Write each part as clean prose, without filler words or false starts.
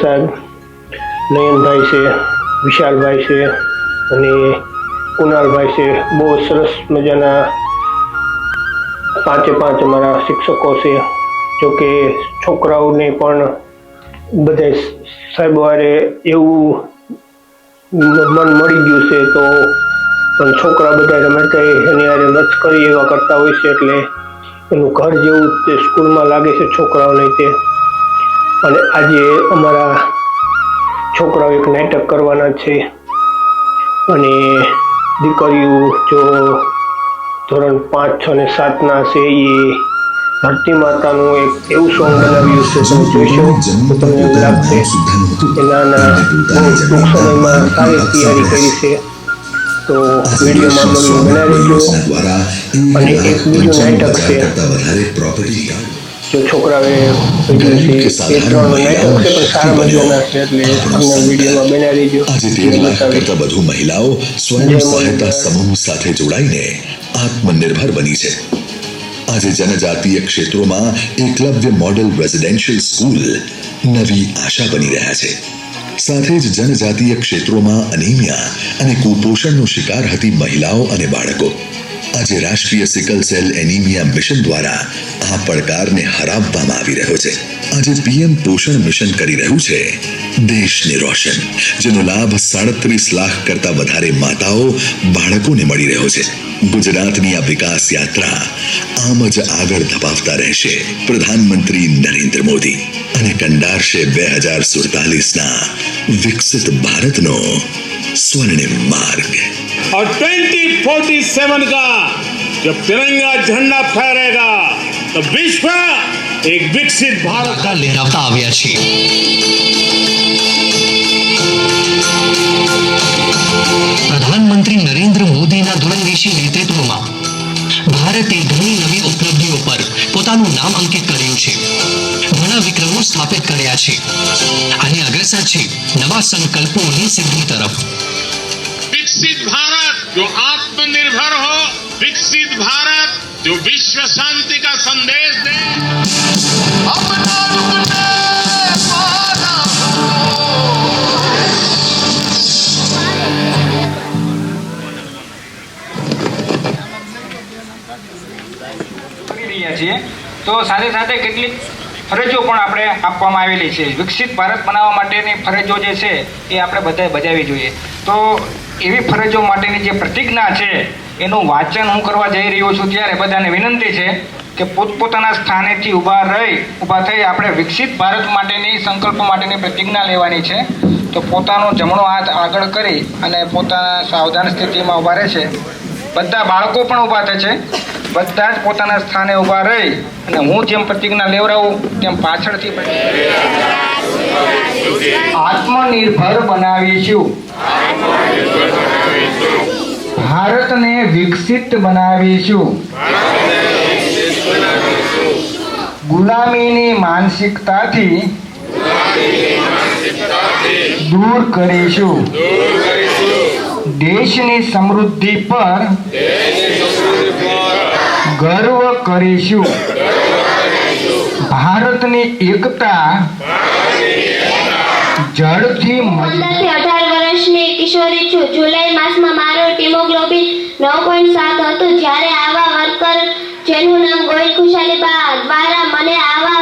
સાહેબ નયનભાઈ છે, વિશાલભાઈ છે અને કુનાલભાઈ છે. બહુ સરસ મજાના પાંચે પાંચ અમારા શિક્ષકો છે. જોકે છોકરાઓને પણ બધા સાહેબ વારે એવું મન મળી ગયું છે તો પણ છોકરા બધા રમતા એની હારે મસ્કરી એવા કરતા હોય છે એટલે એનું ઘર જેવું તે સ્કૂલમાં લાગે છે છોકરાઓને તે. અને આજે અમારા છોકરાઓ એક નાટક કરવાના છે અને દીકરીઓ જો ધોરણ 5, 6 ને 7ના છે એ ધરતી માતાનું એક એવું સોંગ બનાવ્યું છે, તમે જોઈશો તો તમને એવું લાગશે કે નાના બહુ ટૂંક સમયમાં સારી તૈયારી કરી છે. તો વિડીયોમાં તમે બનાવી રહેજો. અને એક બીજું નાટક છે જો છોકરાએ કહ્યું છે એ 3 નાટક છે પણ સારા મજાના છે એટલે તમને વિડીયોમાં બનાવી રહેજો. આજે 1.5 લાખ કરતા વધુ મહિલાઓ સ્વયં સહાયતા સમૂહ સાથે જોડાઈને આત્મનિર્ભર બની છે. આજે જનજાતીય ક્ષેત્રોમાં એકલવ્ય મોડેલ રેઝિડેન્શિયલ સ્કૂલ નવી આશા બની રહ્યા છે. સાથે જ જનજાતીય ક્ષેત્રોમાં અનિમિયા અને કુપોષણનો શિકાર હતી મહિલાઓ અને બાળકો. આજે રાષ્ટ્રીય સિકલ સેલ એનિમિયા મિશન દ્વારા આ પડકારને હરાવવામાં આવી રહ્યો છે. આજે પીએમ પોષણ મિશન કરી રહ્યું છે દેશને રોશન, જેનો લાભ 37 લાખ કરતા વધારે માતાઓ બાળકોને મળી રહ્યો છે. ગુજરાતની આ વિકાસ યાત્રા આમ જ આગળ ધપાવતા રહેશે પ્રધાનમંત્રી નરેન્દ્ર મોદી અને કંડારશે 2047ના વિકસિત ભારતનો स्वर्णिम मार्ग. और 2047 का जब तिरंगा झंडा फहरेगा तो विश्व एक विकसित भारत का लहराता આવ્યા છે. પ્રધાનમંત્રી નરેન્દ્ર મોદીના દૂરંદેશી નેતૃત્વમાં ભારતે ઘણી નવી ઉપલબ્ધિઓ પર પોતાનું નામ અંકિત કર્યું છે. ઘણા વિક્રમો સ્થાપિત કર્યા છે અને અગ્રસર છે નવા સંકલ્પોની સિદ્ધિ તરફ. विकसित भारत जो आत्मनिर्भर हो, विकसित भारत जो विश्व शांति का संदेश दे. તો સાથે સાથે કેટલીક ફરજો પણ આપણે આપવામાં આવેલી છે. વિકસિત ભારત બનાવવા માટેની ફરજો જે છે એ આપણે બધાએ બજાવવી જોઈએ. તો એવી ફરજો માટેની જે પ્રતિજ્ઞા છે એનું વાંચન હું કરવા જઈ રહ્યો છું ત્યારે બધાને વિનંતી છે કે પોતપોતાના સ્થાનેથી ઊભા થઈ આપણે વિકસિત ભારત માટેની સંકલ્પ માટેની પ્રતિજ્ઞા લેવાની છે. તો પોતાનો જમણો હાથ આગળ કરી અને પોતાના સાવધાન સ્થિતિમાં ઊભા રહે છે. બધા બાળકો પણ ઊભા થશે. બધા જ પોતાના સ્થાને ઊભા રહી અને હું જેમ પ્રતિજ્ઞા લેવડાવું તેમ પાછળથી આત્મનિર્ભર બનાવીશું, ભારતને વિકસિત બનાવીશું, ગુલામીની માનસિકતાથી દૂર કરીશું, દેશની સમૃદ્ધિ પર ગર્વ કરીશું, ભારતની એકતા જડથી 18 વર્ષની કિશોરી છું. જુલાઈ માસમાં મારું હિમોગ્લોબિન 9.7 હતું. જ્યારે આવા વર્કર જેનું નામ ગોયલ ખુશાલીબા દ્વારા મને આવા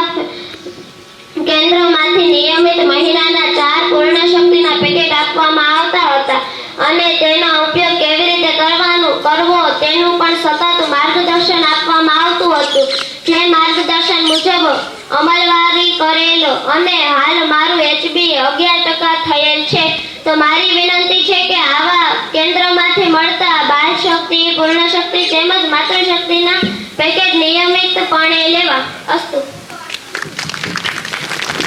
કેન્દ્રમાંથી નિયમિત મહિનાના 4 પૂર્ણ શક્તિના પેકેટ આપવામાં આવતા હતા અને તેનો ઉપયોગ કેવી રીતે કરવો તેનું પણ સતત માર્ગદર્શન આપવામાં આવતું હતું. જે માર્ગદર્શન મુજબ અમલવારી કરેલો અને હાલ મારું HB 11% થયેલ છે. તો મારી વિનંતી છે કે આવા કેન્દ્રમાંથી મળતા બાળ શક્તિ, પૂર્ણ શક્તિ તેમજ માતૃ શક્તિના પેકેટ નિયમિતપણે લેવા. અસ્તુ.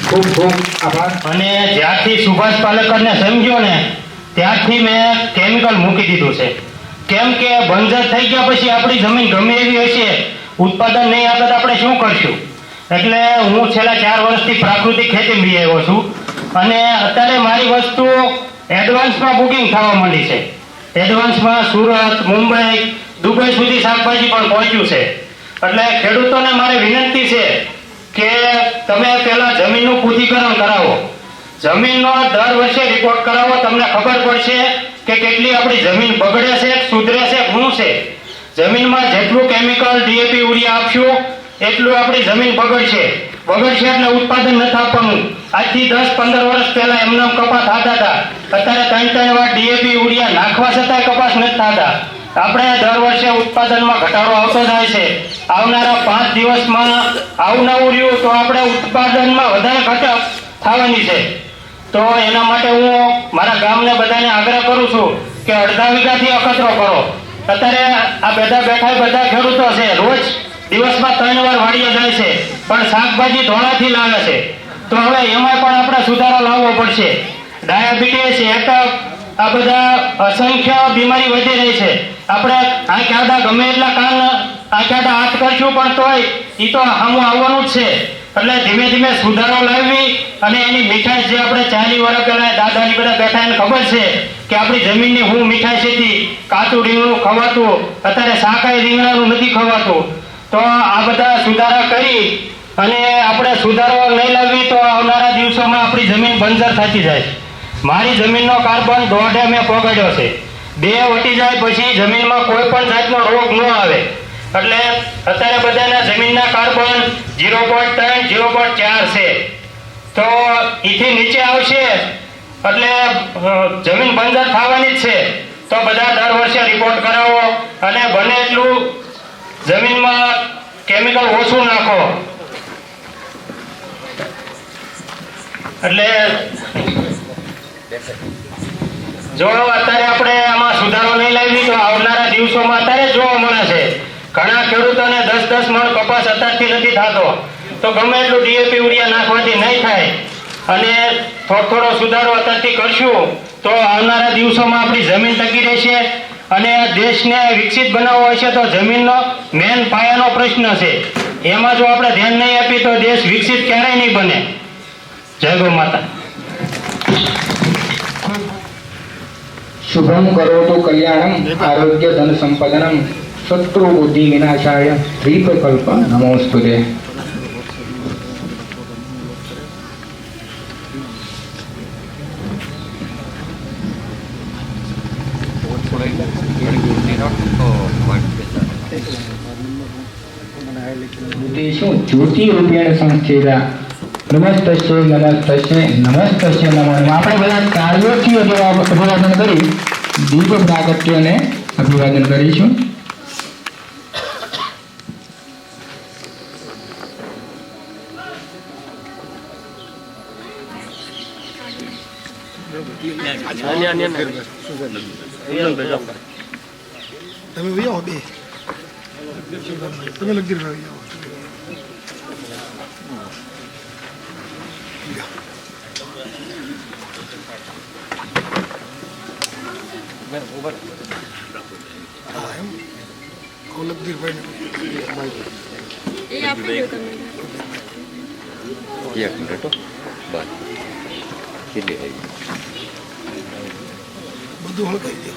ખૂબ ખૂબ આભાર. અને જ્યારથી સુભાષ પાલેકરને સમજ્યો ને ત્યારથી મેં કેમિકલ મૂકી દીધું છે. કેમ કે બંજર થઈ ગયા પછી આપણી જમીન ગમે એવી હશે, ઉત્પાદન નહીં આપે તો આપણે શું કરશું? એટલે હું છેલ્લા 4 વર્ષથી પ્રાકૃતિક ખેતી બી આવ્યો છું અને અત્યારે મારી વસ્તુ એડવાન્સમાં બુકિંગ થવા માંડી છે. એડવાન્સમાં સુરત, મુંબઈ, દુબઈ સુધી શાકભાજી પણ પહોંચ્યું છે. એટલે ખેડૂતોને મારી વિનંતી છે કે તમે પહેલા જમીનનું પૂંજીકરણ કરાવો. જમીનનો દર વર્ષે રિપોર્ટ કરાવો, તમને ખબર પડશે કે કેટલી આપણી જમીન બગડે છે, સુધરે છે, શું છે. જમીનમાં જેટલું કેમિકલ ડીએપી યુરિયા આપશું એટલું આપણી જમીન બગડશે એટલે ઉત્પાદન નથી આપવાનું. આજથી 10-15 વર્ષ પહેલા એમનામ કપાસ થતા હતા, અત્યારે 3 વાર ડીએપી યુરિયા નાખવા છતાંય કપાસ નથી થતા. આપણે દર વર્ષે ઉત્પાદનમાં ઘટાડો આવતો જાય છે. આવનારા 5 દિવસમાં આવું નવું રહ્યું તો આપણે ઉત્પાદનમાં વધારે ઘટાડો થવાની છે. તો એના માટે હું મારા ગામને બધાને આગ્રહ કરું છું કે અડધા વીઘાથી અખતરો કરો. અત્યારે આ બધા ખેડૂતો છે, રોજ દિવસમાં 3 વાર વાડીએ જાય છે, પણ શાકભાજી ધોળાથી લાવે છે. તો હવે એમાં પણ આપણે સુધારો લાવવો પડશે. ડાયાબિટીસ, એટક, આ બધા અસંખ્ય બીમારી વધી રહી છે. આપણે આંખે ગમે એટલા આંખે હાથ કરશું પણ તોય એ તો સામું આવવાનું જ છે. એટલે ધીમે ધીમે સુધારો લાવવી અને એની મીઠાઈ જે આપણે 40 વર્ષ પહેલા દાદાની બધા બેઠા એને ખબર છે કે આપણી જમીનની હું મીઠાઈ છે, કાચું રીંગણું ખવાતું, અત્યારે શાકાઈ રીંગણાનું નથી ખવાતું. તો આ બધા સુધારા કરી અને આપણે સુધારો નહીં લાવવી તો આવનારા દિવસોમાં આપણી જમીન બંજર થતી જાય. મારી જમીનનો કાર્બન 1.5 મેં પોગાડ્યો છે. 2 વટી જાય પછી જમીનમાં કોઈ પણ જાતનો રોગ ન આવે. એટલે અત્યારે બધાના જમીનના કાર્બન 0.3, 0.4 છે. તો એથી નીચે આવશે એટલે જમીન બંજર થવાની જ છે. તો બધા દર વર્ષે રિપોર્ટ કરાવો અને બને એટલું જમીનમાં કેમિકલ ઓછું નાખો. એટલે જો અત્યારે આપણે આમાં સુધારો નહીં લાવી તો આવનારા દિવસોમાં અત્યારે જોવા મળે છે ઘણા ખેડૂતોને 10-10 મણ કપાસ અત્યારથી નથી થતો. તો ગમે એટલું ડીએપી યુરિયા નાખવાથી નહીં થાય અને થોડો સુધારો અત્યારથી કરશું તો આવનારા દિવસોમાં આપણી જમીન ટકી રહેશે. અને દેશને વિકસિત બનાવવો હશે તો જમીનનો મેન પાયાનો પ્રશ્ન છે. એમાં જો આપણે ધ્યાન નહીં આપીએ તો દેશ વિકસિત ક્યારેય નહીં બને. જય ગૌ માતા. શુભમ કરોતુ કલ્યાણમ આરોગ્ય ધન સંપદનમ શત્રુ બુદ્ધિ વિનાશાય દ્વીપકલ્પ નમોસ્તુતે. શું જ્યોતિ રૂપેણ સંસ્થિતા નમસ્તસ્ય નમસ્તસ્ય નમસ્તસ્ય નમો નમઃ. આપણે બધા કાર્યોથી અભિવાદન કરી દીપ પ્રાગટ્યને અભિવાદન કરીશું. તમે લગી રહ્યા બધું હળગાઈ દે.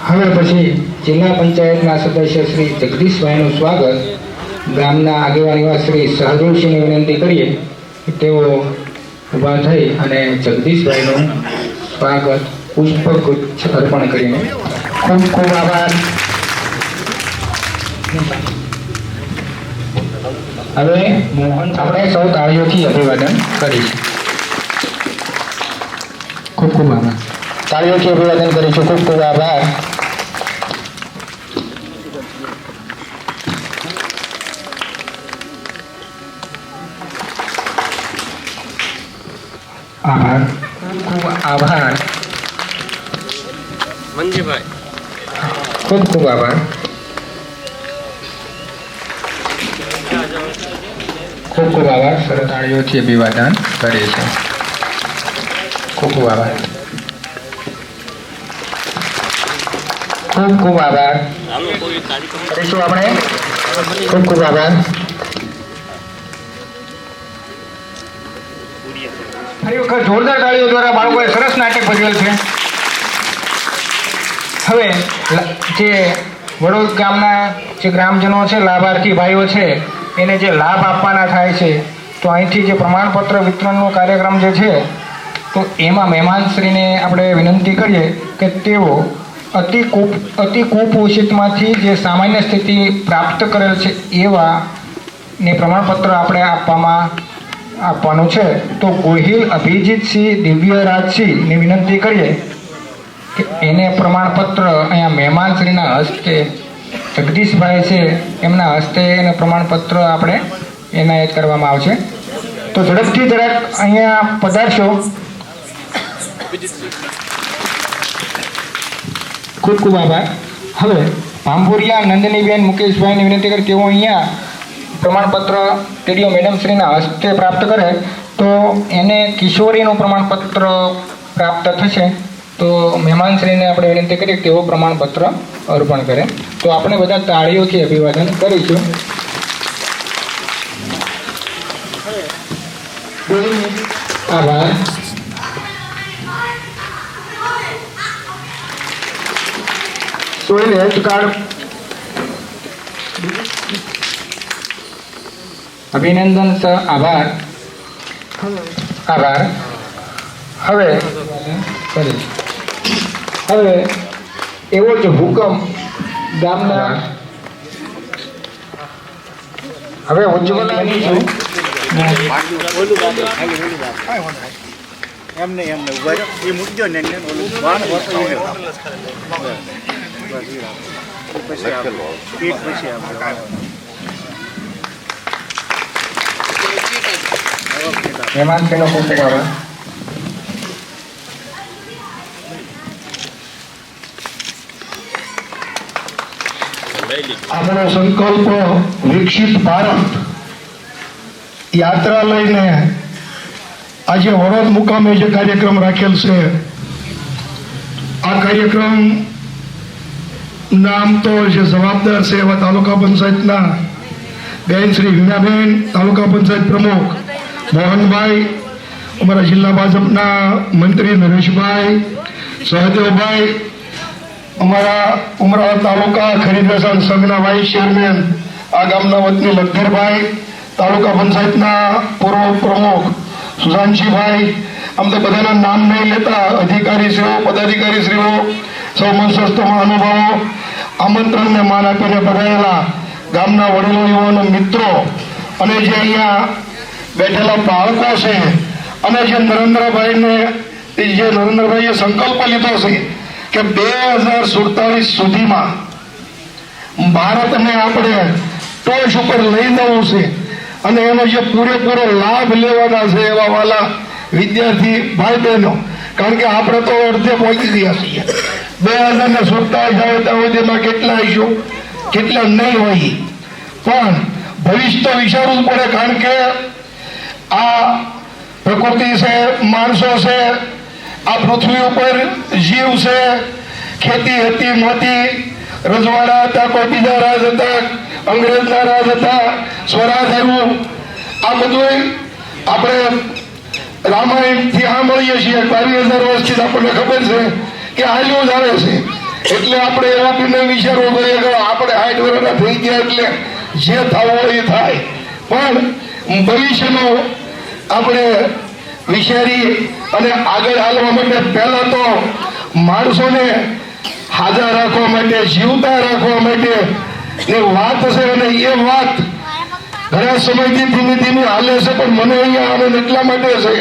હવે પછી જિલ્લા પંચાયતના સદસ્ય શ્રી જગદીશભાઈનું સ્વાગત ગામના આગેવાન એવા શ્રી સહદેવસિંહને વિનંતી કરીએ કે તેઓ ઊભા થઈ અને જગદીશભાઈનું સ્વાગત પુષ્પગુચ્છ અર્પણ કરીને. ખૂબ ખૂબ આભાર. હવે આપણે સૌ તાળીઓથી અભિવાદન કરીશું. ખૂબ ખૂબ આભાર. તાળીઓથી અભિવાદન કરીશું. ખૂબ ખૂબ આભાર. આભાર. ખૂબ આભાર. મંજીભાઈ, ખૂબ ખૂબ આભાર. ખૂબ ખૂબ આભાર. સરસ તાળીઓથી અભિવાદન કરે છે. ખૂબ ખૂબ આભાર. ખૂબ ખૂબ આભાર. કરીશું આપણે. ખૂબ ખૂબ આભાર. ખરેખર જોરદાર તાળીઓ દ્વારા બાળકોએ સરસ નાટક ભજવેલ છે. હવે જે વડોદ ગામના જે ગ્રામજનો છે, લાભાર્થી ભાઈઓ છે, એને જે લાભ આપવાના થાય છે, તો અહીંથી જે પ્રમાણપત્ર વિતરણનો કાર્યક્રમ જે છે, તો એમાં મહેમાનશ્રીને આપણે વિનંતી કરીએ કે તેઓ અતિ કુપોષિતમાંથી જે સામાન્ય સ્થિતિ પ્રાપ્ત કરેલ છે એવા ને પ્રમાણપત્ર આપણે આપવાનું છે. તો ગોહિલ અભિજીતસિંહ દિવ્યરાજસિંહની વિનંતી કરીએ કે એને પ્રમાણપત્ર અહીંયા મહેમાનશ્રીના હસ્તે, જગદીશભાઈ છે એમના હસ્તે એને પ્રમાણપત્ર આપણે એનાયત કરવામાં આવશે. તો ઝડપથી જરાક અહીંયા પધારશો. ખૂબ ખૂબ આભાર. હવે ભાંભોરિયા નંદનીબેન મુકેશભાઈની વિનંતી કરી તેઓ અહીંયા પ્રમાણપત્ર ટીડીઓ મેડમશ્રીના હસ્તે પ્રાપ્ત કરે તો એને કિશોરીનું પ્રમાણપત્ર પ્રાપ્ત થશે. તો મહેમાનશ્રીને આપણે વિનંતી કરીએ કે તેઓ પ્રમાણપત્ર અર્પણ કરે. તો આપણે બધા તાળીઓથી અભિવાદન કરીશું. આભાર. સોઇલ હેલ્થ કાર્ડ અભિનંદન સર. આભાર. હવે એવો જ હુકમ ગામના હવે ઉજ્જવલ એમને ઉભા એ મૂકજો ને ઓલું વાન હોતો મહેમાન પેલો પૂછે હવે આપણો સંકલ્પ વિકસિત ભારત યાત્રા લઈને આજે વડોદ મુકામે જે કાર્યક્રમ રાખેલ છે, આ કાર્યક્રમ નામ તો જે જવાબદાર છે એવા તાલુકા પંચાયતના બેન શ્રી હિનાબેન, તાલુકા પંચાયત પ્રમુખ મોહનભાઈ, અમારા જિલ્લા ભાજપના મંત્રી નરેશભાઈ, સહદેવભાઈ, અમારા ઉમરાળા તાલુકા ખરીદ વેચાણ સંઘના વાઇસ ચેરમેન આ ગામના વતની લખધરભાઈ, તાલુકા પંચાયતના પૂર્વ પ્રમુખ સુશાંતસિંહભાઈ, આમ તો બધાના નામ નહીં લેતા અધિકારીશ્રીઓ, પદાધિકારીશ્રીઓ, સૌ મંચસ્થમાં અનુભવો, આમંત્રણને માન આપીને પધારેલા ગામના વડીલો, યુવાનો, મિત્રો અને જે અહીંયા બેઠેલા બાળકો છે અને જે નરેન્દ્રભાઈએ સંકલ્પ લીધો છે કે 2047 સુધીમાં ભારતને આપણે ટોચ ઉપર લઈ જવું છે અને એનો જે પૂરેપૂરો લાભ લેવાના છે એવા વાલા વિદ્યાર્થી ભાઈ બહેનો, કારણ કે આપણે તો અડધે પહોંચી ગયા છીએ. 2047 આવે ત્યાં સુધીમાં કેટલા આવીશું, કેટલા નહીં હોય, પણ ભવિષ્ય તો વિચારવું જ પડે. કારણ કે આ પ્રકૃતિ છે, માણસો છે, આ પૃથ્વી ઉપર જીવ છે, ખેતી હતી નહોતી, રજવાડા હતા, કોઈ બીજા રાજ હતા, અંગ્રેજના રાજ હતા, સ્વરાજ આવ્યું, આ બધું આપણે રામાયણથી સાંભળીએ છીએ. 22,000 વર્ષથી આપણને ખબર છે કે હાલ્યું જ આવે છે. એટલે આપણે એવું બી નહીં વિચારવું જોઈએ કે આપણે 60 વર્ષના થઈ ગયા એટલે જે થવું હોય એ થાય, પણ ભવિષ્યનો આપણે વિચારી અને આગળ હાલવા માટે પહેલા તો માણસોને હાજર રાખવા માટે, જીવતા રાખવા માટે એ વાત છે અને એ વાત ઘણા સમયથી ધીમે ધીમે હાલે છે. પણ મને અહીંયા આનંદ એટલા માટે છે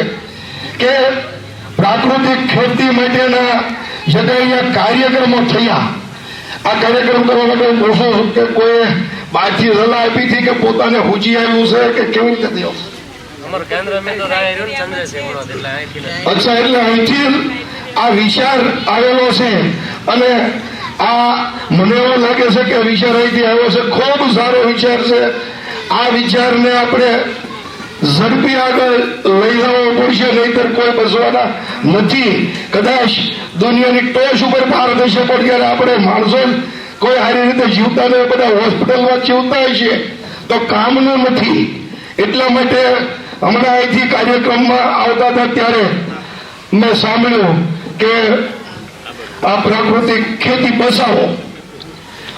કે પ્રાકૃતિક ખેતી માટેના જે કંઈ અહીંયા કાર્યક્રમો થયા, આ કાર્યક્રમ કરવા માટે હું પૂછું છું કે કોઈ બહારથી સલાહ આપી હતી કે પોતાને હુજી આવ્યું છે કે કેવી રીતે થયું? અચ્છા, એટલે અહીંથી આ વિચાર આવેલો છે અને આ મને એવું લાગે છે કે વિચાર અહીંથી આવ્યો છે. ખૂબ સારો વિચાર છે. આ વિચારને આપણે ઝડપી આગળ લઈ જવો પડશે, નહીતર કોઈ બસવાના નથી. કદાચ દુનિયાની ટોચ ઉપર ભારત હશે પણ જ્યારે આપણે માણસો કોઈ સારી રીતે જીવતા નહીં, બધા હોસ્પિટલમાં જીવતા હશે તો કામનું નથી. એટલા માટે હમણાં અહીંથી કાર્યક્રમમાં આવતા હતા ત્યારે મેં સાંભળ્યું કે આ પ્રાકૃતિક ખેતી બસાવો,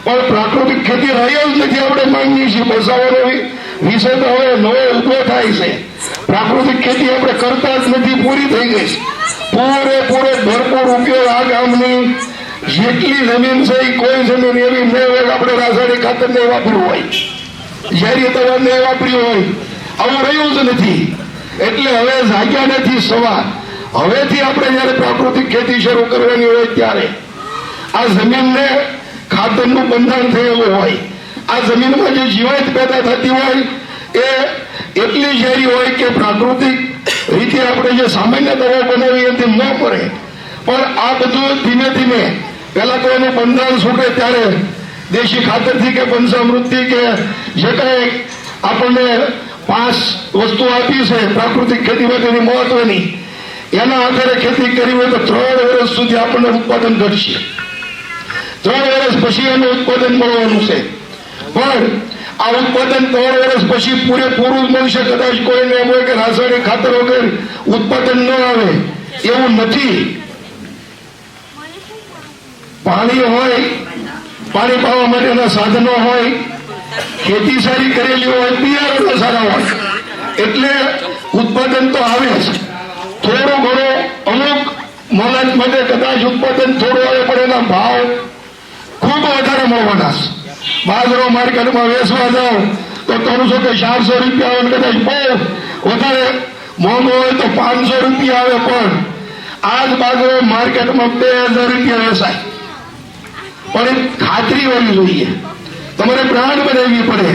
પણ પ્રાકૃતિક ખેતી રહી જ નથી. આપણે માંગીએ છીએ બસાવવાનો વિષય તો હવે નવો ઉભો થાય છે. પ્રાકૃતિક ખેતી આપણે કરતા જ નથી, પૂરી થઈ ગઈ છે. પૂરેપૂરો ભરપૂર ઉપયોગ આ ગામની જેટલી જમીન છે એ કોઈ જમીન એવી ન હોય આપણે રાસાયણિક ખાતર નહીં વાપર્યું હોય, ઝેરી દવા નહીં વાપર્યું હોય, આવું રહ્યું જ નથી. એટલે હવે જાગ્યા નથી સવાર. હવેથી આપણે જયારે પ્રાકૃતિક ખેતી શરૂ કરવાની હોય ત્યારે આ જમીનને ખાતરનું બંધારણ થયેલું હોય, આ જમીનમાં જે જીવાત પેદા થતી હોય એ એટલી ઝેરી હોય કે પ્રાકૃતિક રીતે આપણે જે સામાન્ય દવા બનાવી એથી ન પડે. પણ આ બધું ધીમે ધીમે પહેલા તો એનું બંધારણ છૂટે ત્યારે દેશી ખાતરથી કે પંચામૃતથી કે જે કાંઈ આપણને 5 વસ્તુ આપી છે પ્રાકૃતિક ખેતી માટેની મહત્વની, એના આધારે ખેતી કરી હોય તો 3 વર્ષ સુધી આપણને ઉત્પાદન ઘટશે. 3 વર્ષ પછી એનું ઉત્પાદન મળવાનું છે. પણ આ ઉત્પાદન 3 વર્ષ પછી પૂરેપૂરું જ મળશે. કદાચ કોઈને એમ હોય કે રાસાયણિક ખાતર વગર ઉત્પાદન ન આવે, એવું નથી. પાણી હોય, પાણી પાવા માટેના સાધનો હોય, ખેતી સારી કરેલી હોય, બિયારણો સારા હોય, એટલે ઉત્પાદન તો આવે જ. થોડું ઘણું અમુક મોલાત માટે કદાચ ઉત્પાદન થોડું આવે પણ એના ભાવ ખૂબ વધારે મળવાના છે. બાજરો માર્કેટમાં વેચવા જાઓ તો 300 કે 400 રૂપિયા આવે, કદાચ બહુ વધારે મોંઘો હોય તો 500 રૂપિયા આવે. પણ આજ બાજરો માર્કેટમાં 2000 રૂપિયા વેચાય. પણ એક ખાતરી હોવી જોઈએ, તમારે બ્રાન્ડ બનાવવી પડે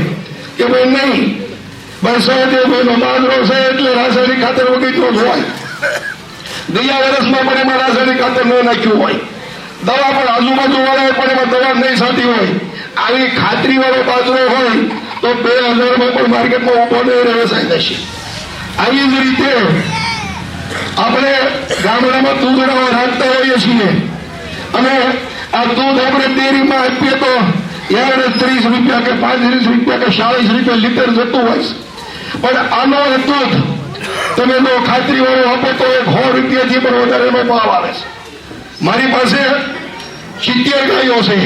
કે ભાઈ નહીં બસ ભાઈનો બાજરો છે એટલે રાસાયણિક ખાતર વગર જ હોય. ગયા વર્ષમાં પણ એમાં રાસાયણિક ખાતર ન નાખ્યું હોય, દવા પણ આજુબાજુ વાળા પણ એમાં દવા નહીં છાંટી હોય. આવી ખાતરી વાળો બાજરો હોય તો 2000 પણ માર્કેટમાં ઉભો નહીં વેચાઈ જશે. આવી જ રીતે આપણે ગામડામાં દૂધડાઓ રાખતા હોઈએ છીએ અને આ દૂધ આપણે ડેરીમાં આપીએ તો એવરેજ 30 રૂપિયા કે 35 રૂપિયા કે 40 રૂપિયા લીટર જતું હોય. પણ આનો દૂધ તમે જો ખાતરી વાળો આપો તો 100 રૂપિયાથી પણ વધારે એનો ભાવ આવે છે. મારી પાસે 70 ગાયો છે.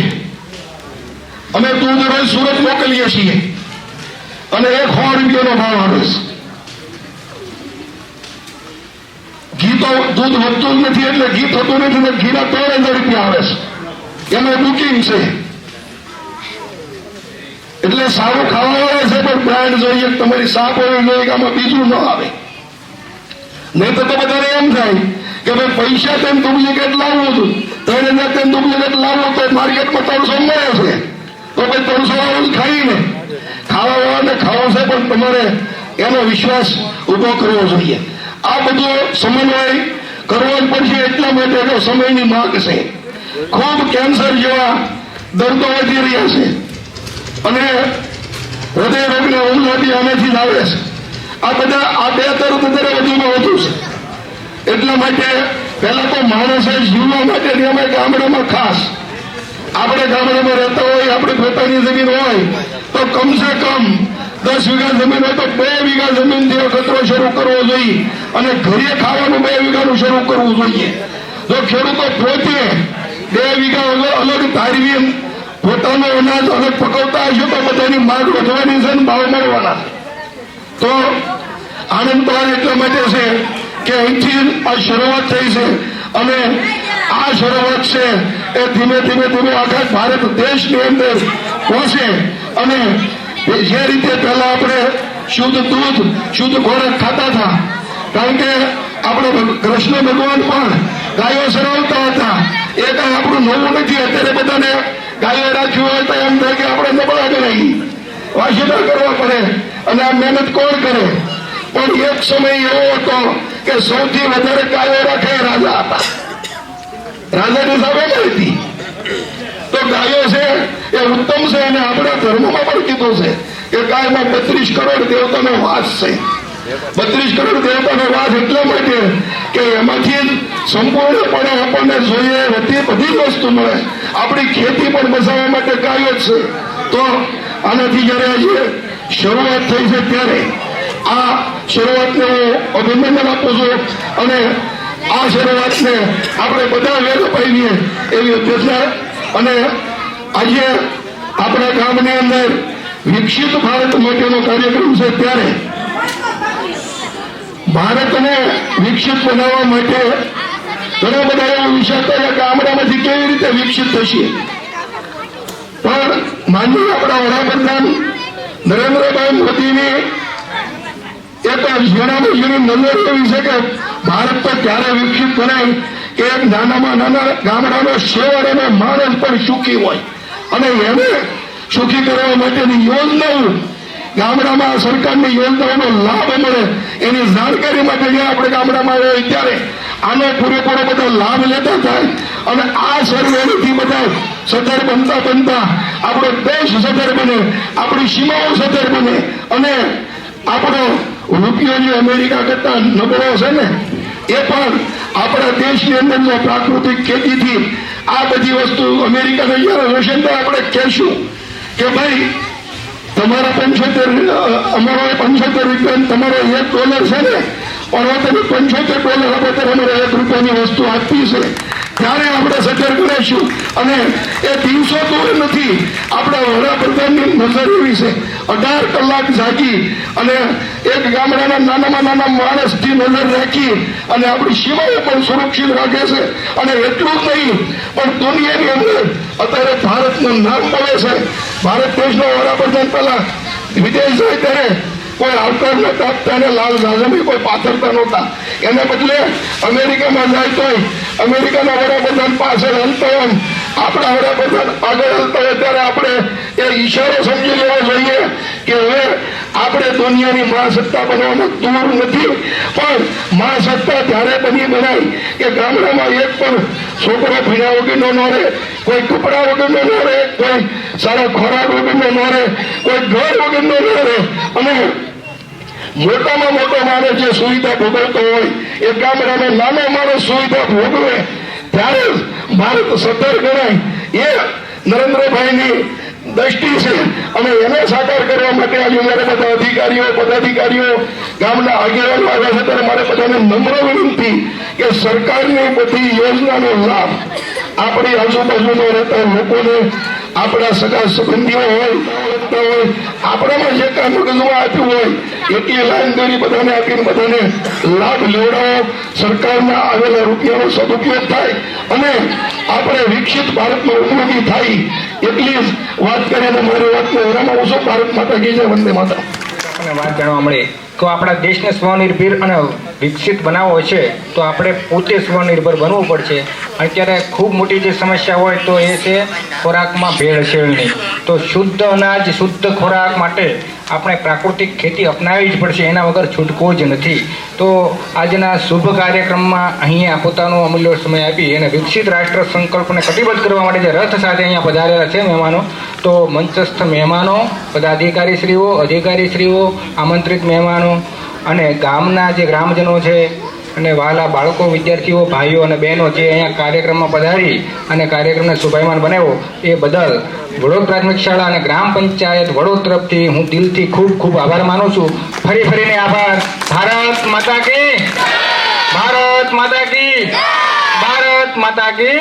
અમે દૂધ રોજ સુરત મોકલીએ છીએ અને 100 રૂપિયાનો ભાવ આવે છે. ઘી તો દૂધ વધતું જ નથી એટલે ઘી થતું નથી ને ઘીના 3000 રૂપિયા આવે છે, એમાં બુકિંગ છે. એટલે સારું ખાવા વાળા છે પણ બ્રાન્ડ જોઈએ, તમારી સાપ હોવી જોઈએ કે આમાં બીજું ન આવે. નહીં તો બધાને એમ થાય કે ભાઈ પૈસા તેમ ડુપ્લિકેટ લાવવું હતું, 3000 તેમ ડુપ્લિકેટ લાવવું તો માર્કેટમાં 300 મળે છે તો ભાઈ 300 વાળું ખાઈને ખાવા વાળાને ખાવું છે. પણ તમારે એનો વિશ્વાસ ઉભો કરવો જોઈએ. આ બધો સમન્વય કરવો જ પડશે. એટલા માટે તો સમયની માંગ છે. ખૂબ કેન્સર જેવા દર્દો વધી રહ્યા છે અને હૃદય રોગના હુમલા બી આનાથી જ આવે છે. આ બધા આ 2 તરફ વધારે વધુમાં વધુ છે. એટલા માટે પહેલા તો માણસે જીવવા માટે અમે ગામડામાં ખાસ આપણે ગામડામાં રહેતા હોય, આપણી પોતાની જમીન હોય તો કમસે કમ 10 વીઘા જમીન હોય તો 2 વીઘા જમીનથી અખતરો શરૂ કરવો જોઈએ અને ઘરે ખાવાનું 2 વીઘાનું શરૂ કરવું જોઈએ. જો ખેડૂતો પોતે 2 વીઘા અલગ ધારવી પોતાનો અનાજ અલગ પકવતા હશે તો બધાની માંગ વધવાની છે અને ભાવ મળવાના છે. તો આનંદ તો એટલા માટે છે કે અહીંથી આ શરૂઆત થઈ છે અને આ શરૂઆત છે એ ધીમે ધીમે ધીમે આખા ભારત દેશની અંદર પહોંચે અને જે રીતે પહેલા આપણે શુદ્ધ દૂધ શુદ્ધ ખોરાક ખાતા હતા, કારણ કે આપણે કૃષ્ણ ભગવાન પણ ગાયો ચરાવતા હતા. એ કઈ આપણું નવું નથી. અત્યારે બધાને ગાયો રાખ્યું હોય તો એમ થાય કે આપણે નબળા ગણાઈ, વાસીદા કરવા પડે અને આ મહેનત કોણ કરે. પણ એક સમય એવો હતો કે સૌથી વધારે ગાયો રાખે રાજા હતા. રાજાની સામે હતી તો ગાયો છે એ ઉત્તમ છે અને આપણા ધર્મમાં પણ કીધું છે કે ગાયમાં 32 કરોડ દેવતાનો વાસ છે. 32 કરોડ દેવતાનો વાસ એટલા માટે કે એમાંથી સંપૂર્ણપણે આપણને જોઈએ બધી વસ્તુ મળે. આપણી ખેતી પણ બચાવવા માટે ગાયો જ છે. તો આનાથી જયારે આજે શરૂઆત થઈ છે ત્યારે આ શરૂઆતને હું અભિનંદન આપું છું અને આ શરૂઆતને આપણે બધા વેગ અપાવીએ એવી અપેક્ષા. અને આજે આપણા ગામની અંદર વિકસિત ભારત માટેનો કાર્યક્રમ છે, ત્યારે ભારતને વિકસિત બનાવવા માટે ઘણા બધા એવું વિચારતા હતા કે ગામડામાંથી કેવી રીતે વિકસિત થશે. પણ માનનીય આપણા વડાપ્રધાન નરેન્દ્રભાઈ મોદીની એક ઝીણામાં ઝીણી નજર એવી છે કે ભારત તો ત્યારે વિકસિત બનાય કે એક નાનામાં નાના ગામડાનો શેવાળાનો માણસ પણ સુખી હોય અને એને સુખી કરવા માટેની યોજનાઓ ગામડામાં સરકારની યોજનાઓનો લાભ મળે એની જાણકારી માટે જ્યાં આપણે ગામડામાં હોય ત્યારે આનો પૂરેપૂરો બધા લાભ લેતા થાય અને આ સર્વેથી બધા સદ્ધર બનતા બનતા આપણો દેશ સદ્ધર બને, આપણી સીમાઓ સદ્ધર બને અને આપણો રૂપિયો જે અમેરિકા કરતા નબળો છે ને એ પણ આપણા દેશની અંદર જો પ્રાકૃતિક ખેતીથી આ બધી વસ્તુ અમેરિકાને જયારે રોશન તો આપણે કહેશું કે ભાઈ તમારા 75 અમારો 75 રૂપિયા તમારો $1 છે ને, પણ તમે $75 આપો ત્યારે અમારે $1 વસ્તુ આપવી છે, ત્યારે આપણે સદ્ધર કરાવીશું. અને એ દિવસો દૂર નથી. આપણા વડાપ્રધાનની નજર એવી છે 18 કલાક જાગી અને એક ગામડાના નાનામાં નાના માણસથી નજર રાખી અને આપણી સીમાઓ પણ સુરક્ષિત રાખે છે. અને એટલું જ નહીં પણ દુનિયાની અંદર અત્યારે ભારતનું નામ મળે છે. ભારત દેશનો વડાપ્રધાન પહેલા વિદેશ જાય ત્યારે કોઈ આવકાર નતા આપતા અને લાલ ઝાઝમી કોઈ પાથરતા નહોતા. એને બદલે અમેરિકામાં જાય તોય અમેરિકાના વડાપ્રધાન પાછળ હલતો હોય, આપણા વડાપ્રધાન આગળ હલતા હોય ત્યારે આપણે એ ઈશારો સમજી લેવો જોઈએ કે હવે આપણે દુનિયાની મહાસત્તા બનવાનો દૂર નથી, પણ મહાસત્તા ત્યારે બની બનાય કે ગામડામાં એક પણ છોકરો ભણ્યા વગરનો ન રહે, કોઈ કપડા વગરનો ન રહે, કોઈ સારા ખોરાક વગરનો ન રહે, કોઈ ઘર વગરનો ન રહે. અને મોટામાં મોટો માણસ જે સુવિધા ભોગવતો હોય એ ગામડાનો નાનો માણસ સુવિધા ભોગવે ત્યારે ભારત સદ્ધર ગણાય. એ નરેન્દ્રભાઈની દ્રષ્ટિ છે અને એને સાકાર કરવા માટે આજે મારે બધા અધિકારીઓ પદાધિકારીઓ ગામના આગેવાનો આવ્યા છે ત્યારે મારે બધાને નમ્ર વિનંતી કે સરકારની બધી યોજનાનો લાભ આપણી આજુબાજુમાં રહેતા લોકોને, આપણા સગા સંબંધીઓ હોય, આપણામાં જે કામ મગજમાં આપ્યું હોય એટલી લાઈન દોરી બધાને આપીને બધાને લાભ લેવડાવો. સરકારના આવેલા રૂપિયાનો સદુપયોગ થાય અને આપણે વિકસિત ભારતમાં ઉપયોગી થાય એટલી જ વાત કરીને મારી વાતને વિરામું છું. ભારત માતા કી જય, વંદે માતા. આપણને વાત જાણવા મળે તો આપણા દેશને સ્વનિર્ભર અને વિકસિત બનાવવો છે તો આપણે પોતે સ્વનિર્ભર બનવું પડશે. અત્યારે ખૂબ મોટી જે સમસ્યા હોય તો એ છે ખોરાકમાં ભેળસેળની. તો શુદ્ધ અનાજ, શુદ્ધ ખોરાક માટે આપણે પ્રાકૃતિક ખેતી અપનાવવી જ પડશે, એના વગર છૂટકો જ નથી. તો આજના શુભ કાર્યક્રમમાં અહીંયા પોતાનો અમૂલ્ય સમય આપી અને વિકસિત રાષ્ટ્ર સંકલ્પને કટિબદ્ધ કરવા માટે જે રથ સાથે અહીંયા પધારેલા છે મહેમાનો, તો મંચસ્થ મહેમાનો, પદાધિકારીશ્રીઓ, અધિકારીશ્રીઓ, આમંત્રિત મહેમાનો અને ગામના જે ગ્રામજનો છે અને વહાલા બાળકો, વિદ્યાર્થીઓ, ભાઈઓ અને બહેનો જે અહીંયા કાર્યક્રમમાં પધારી અને કાર્યક્રમને શોભાયમાન બનાવ્યો એ બદલ વડોદ પ્રાથમિક શાળા અને ગ્રામ પંચાયત વડોદ તરફથી હું દિલથી ખૂબ ખૂબ આભાર માનું છું. ફરીને આભાર. ભારત માતા કી, ભારત માતા કી, ભારત માતા કી.